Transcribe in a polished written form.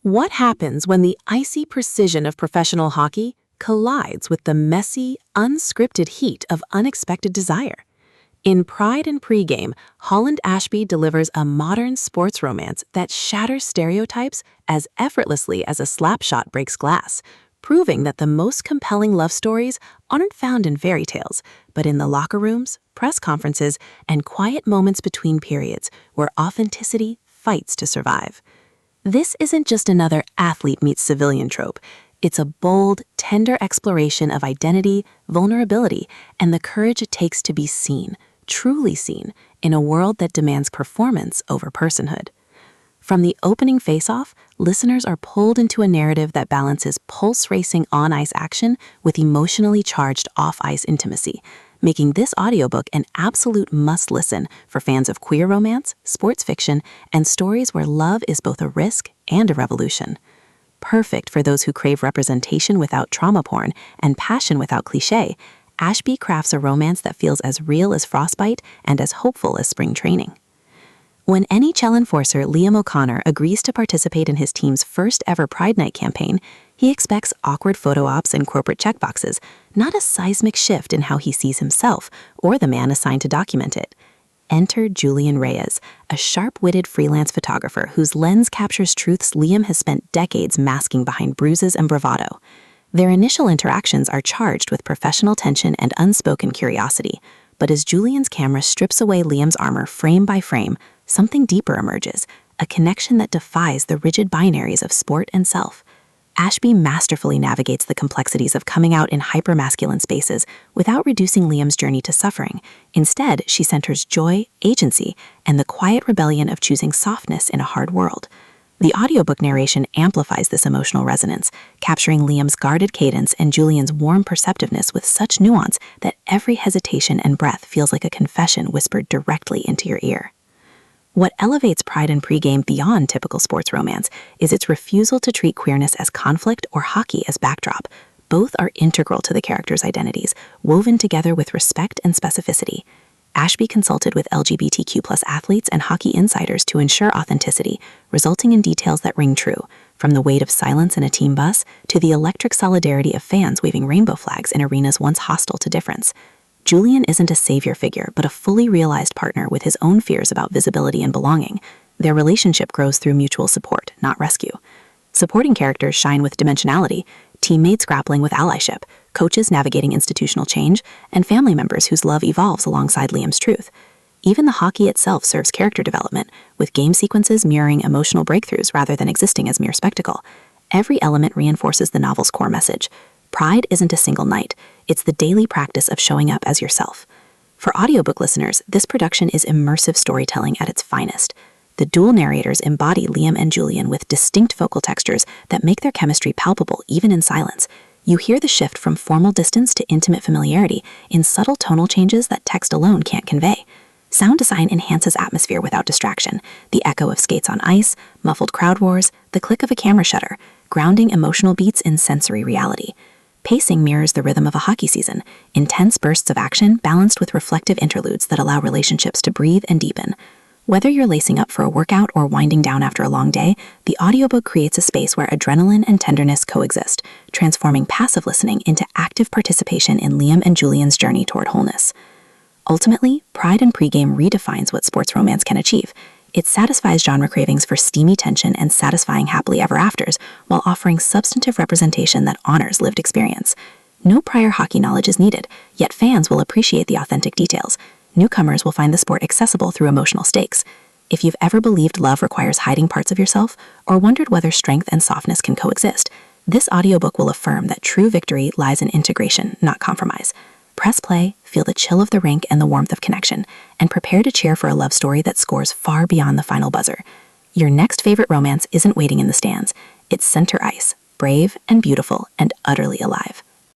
What happens when the icy precision of professional hockey collides with the messy, unscripted heat of unexpected desire? In Pride and Pregame, Holland Ashby delivers a modern sports romance that shatters stereotypes as effortlessly as a slap shot breaks glass, proving that the most compelling love stories aren't found in fairy tales, but in the locker rooms, press conferences, and quiet moments between periods where authenticity fights to survive. This isn't just another athlete meets civilian trope. It's a bold, tender exploration of identity, vulnerability, and the courage it takes to be seen, truly seen, in a world that demands performance over personhood. From the opening face-off, listeners are pulled into a narrative that balances pulse-racing on-ice action with emotionally charged off-ice intimacy, making this audiobook an absolute must-listen for fans of queer romance, sports fiction, and stories where love is both a risk and a revolution. Perfect for those who crave representation without trauma porn and passion without cliché, Ashby crafts a romance that feels as real as frostbite and as hopeful as spring training. When NHL enforcer Liam O'Connor agrees to participate in his team's first ever Pride Night campaign, he expects awkward photo ops and corporate checkboxes, not a seismic shift in how he sees himself or the man assigned to document it. Enter Julian Reyes, a sharp-witted freelance photographer whose lens captures truths Liam has spent decades masking behind bruises and bravado. Their initial interactions are charged with professional tension and unspoken curiosity, but as Julian's camera strips away Liam's armor frame by frame, something deeper emerges, a connection that defies the rigid binaries of sport and self. Ashby masterfully navigates the complexities of coming out in hypermasculine spaces without reducing Liam's journey to suffering. Instead, she centers joy, agency, and the quiet rebellion of choosing softness in a hard world. The audiobook narration amplifies this emotional resonance, capturing Liam's guarded cadence and Julian's warm perceptiveness with such nuance that every hesitation and breath feels like a confession whispered directly into your ear. What elevates Pride and Pregame beyond typical sports romance is its refusal to treat queerness as conflict or hockey as backdrop. Both are integral to the characters' identities, woven together with respect and specificity. Ashby consulted with LGBTQ+ athletes and hockey insiders to ensure authenticity, resulting in details that ring true, from the weight of silence in a team bus to the electric solidarity of fans waving rainbow flags in arenas once hostile to difference. Julian isn't a savior figure, but a fully realized partner with his own fears about visibility and belonging. Their relationship grows through mutual support, not rescue. Supporting characters shine with dimensionality, teammates grappling with allyship, coaches navigating institutional change, and family members whose love evolves alongside Liam's truth. Even the hockey itself serves character development, with game sequences mirroring emotional breakthroughs rather than existing as mere spectacle. Every element reinforces the novel's core message. Pride isn't a single night. It's the daily practice of showing up as yourself. For audiobook listeners, this production is immersive storytelling at its finest. The dual narrators embody Liam and Julian with distinct vocal textures that make their chemistry palpable even in silence. You hear the shift from formal distance to intimate familiarity in subtle tonal changes that text alone can't convey. Sound design enhances atmosphere without distraction. The echo of skates on ice, muffled crowd roars, the click of a camera shutter, grounding emotional beats in sensory reality. Pacing mirrors the rhythm of a hockey season, intense bursts of action balanced with reflective interludes that allow relationships to breathe and deepen. Whether you're lacing up for a workout or winding down after a long day, the audiobook creates a space where adrenaline and tenderness coexist, transforming passive listening into active participation in Liam and Julian's journey toward wholeness. Ultimately, Pride and Pregame redefines what sports romance can achieve. It satisfies genre cravings for steamy tension and satisfying happily ever afters, while offering substantive representation that honors lived experience. No prior hockey knowledge is needed, yet fans will appreciate the authentic details. Newcomers will find the sport accessible through emotional stakes. If you've ever believed love requires hiding parts of yourself, or wondered whether strength and softness can coexist, this audiobook will affirm that true victory lies in integration, not compromise. Press play, feel the chill of the rink and the warmth of connection, and prepare to cheer for a love story that scores far beyond the final buzzer. Your next favorite romance isn't waiting in the stands. It's center ice, brave and beautiful and utterly alive.